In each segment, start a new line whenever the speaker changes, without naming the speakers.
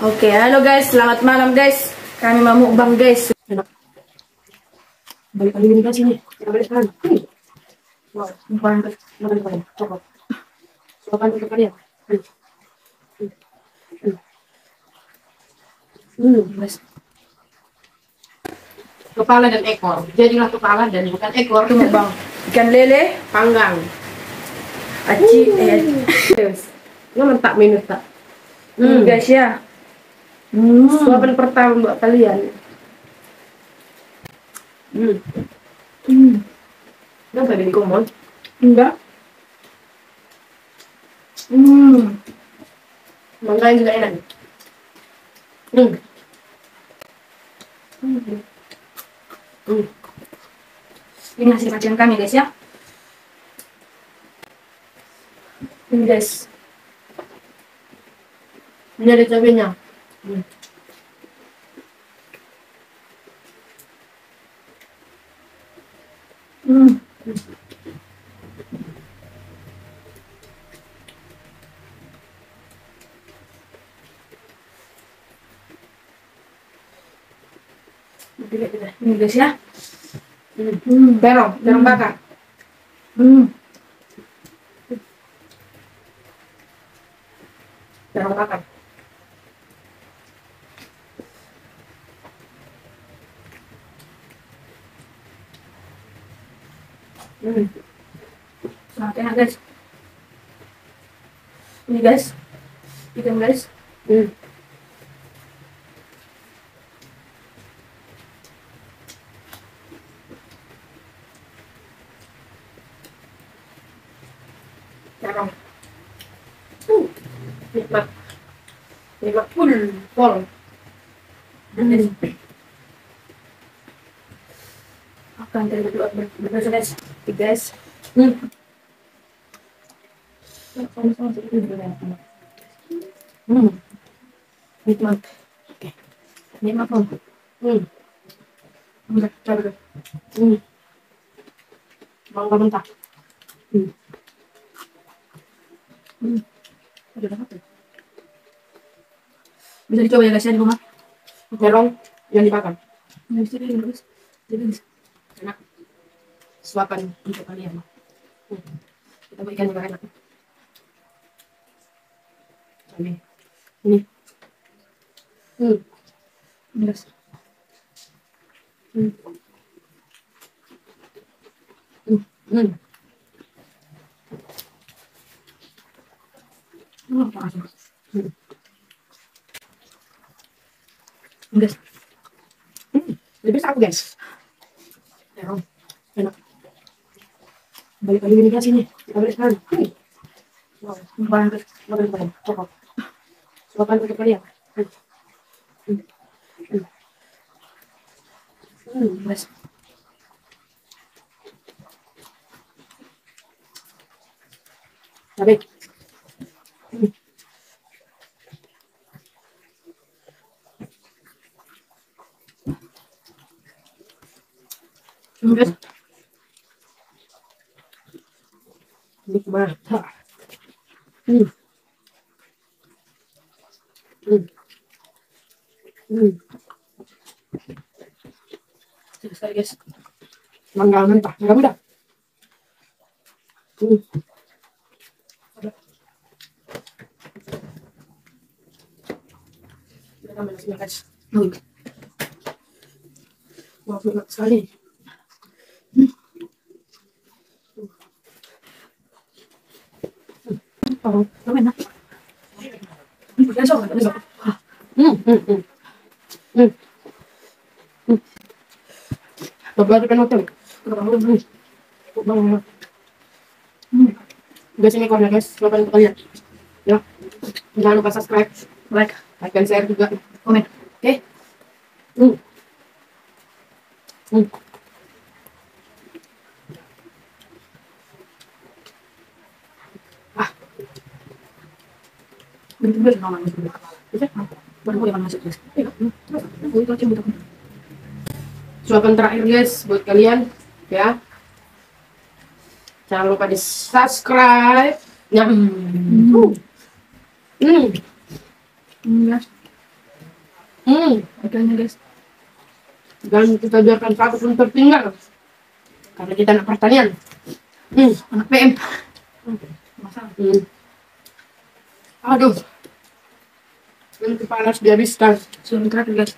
Oke, halo guys, selamat malam guys. Kami mau mukbang guys.
Enak. Balik lagi nih guys ini. Kita balik sekarang. Wow, makan coklat. Suapan untuk kalian. Guys. Kepala dan ekor. Jadilah kepala dan bukan ekor.
Itu mukbang ikan lele
Panggang.
aci
Nggak tak minus tak.
guys ya.
Suapan pertama buat kalian. Kenapa jadi komon?
Enggak.
Mangganya juga enak.
Ini hasil kajian kami guys ya. Ini guys.
Ini ada cabenya.
Ini guys ya.
Terong bakar. Terong bakar.
Sangat enak guys. Ini guys. Ikan guys.
Terong. Nikmat. Nikmat pol.
Akan berdua berbeda guys. Guys.
Nikmat.
Oke. Nikmat pun.
Udah, coba deh. Mangga mentah.
Ada banget tuh. Bisa dicoba ya guys ya di rumah.
Terong yang dibakar.
Nah, bisa deh guys. Jadi guys.
Enak. Suapan untuk kalian. Kita berikan juga enak. Ini. Ini
Guys. Guys.
lebih aku guys. Terong. Enak. Balik lagi nih guys ini. Kita balik sekarang. Wow, makan coklat. Suapan untuk kalian.
Guys.
Baik.
Guys.
Nikmat.
Sekali guys.
Mangga mentah. Mangga muda. Kita tambah nasinya guys. Wah, enak sekali.
Oh, enak. Ini bukan sok, bukan sok.
Coba di penonton. Guys, ini ekornya guys. Coba untuk kalian. Ya. Jangan lupa subscribe, like dan share juga.
Komen.
Oke.
Bener-bener nama bisa baru yang masuk guys. Itu aja butuh.
Suapan terakhir guys buat kalian ya. Jangan lupa di subscribe.
Guys. Ikannya guys.
Dan kita biarkan satu pun tertinggal. Karena kita anak pertanian.
Anak PM. Masalah.
Aduh. Nanti panas dihabiskan.
Sudah terakhir guys.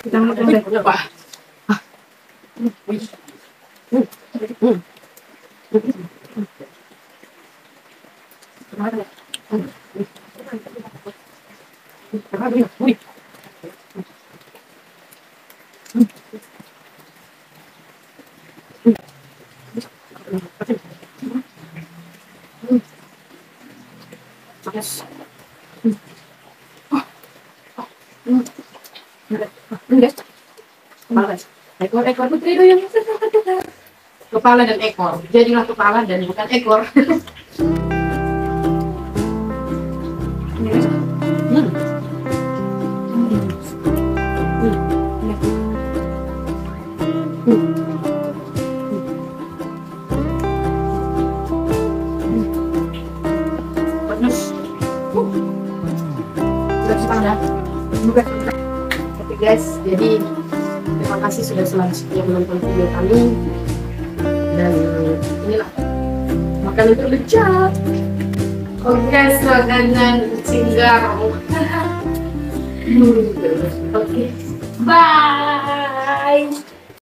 Kita makan deh.
Apa?
Yes. Guys.
Kepala. Ekor putri duyung. Kepala dan ekor. Jadilah kepala dan bukan ekor. Oke guys, jadi terima kasih sudah selalu setia menonton video kami. Dan inilah makanan terlezat. Oke, makanan Singgar. Oke, bye.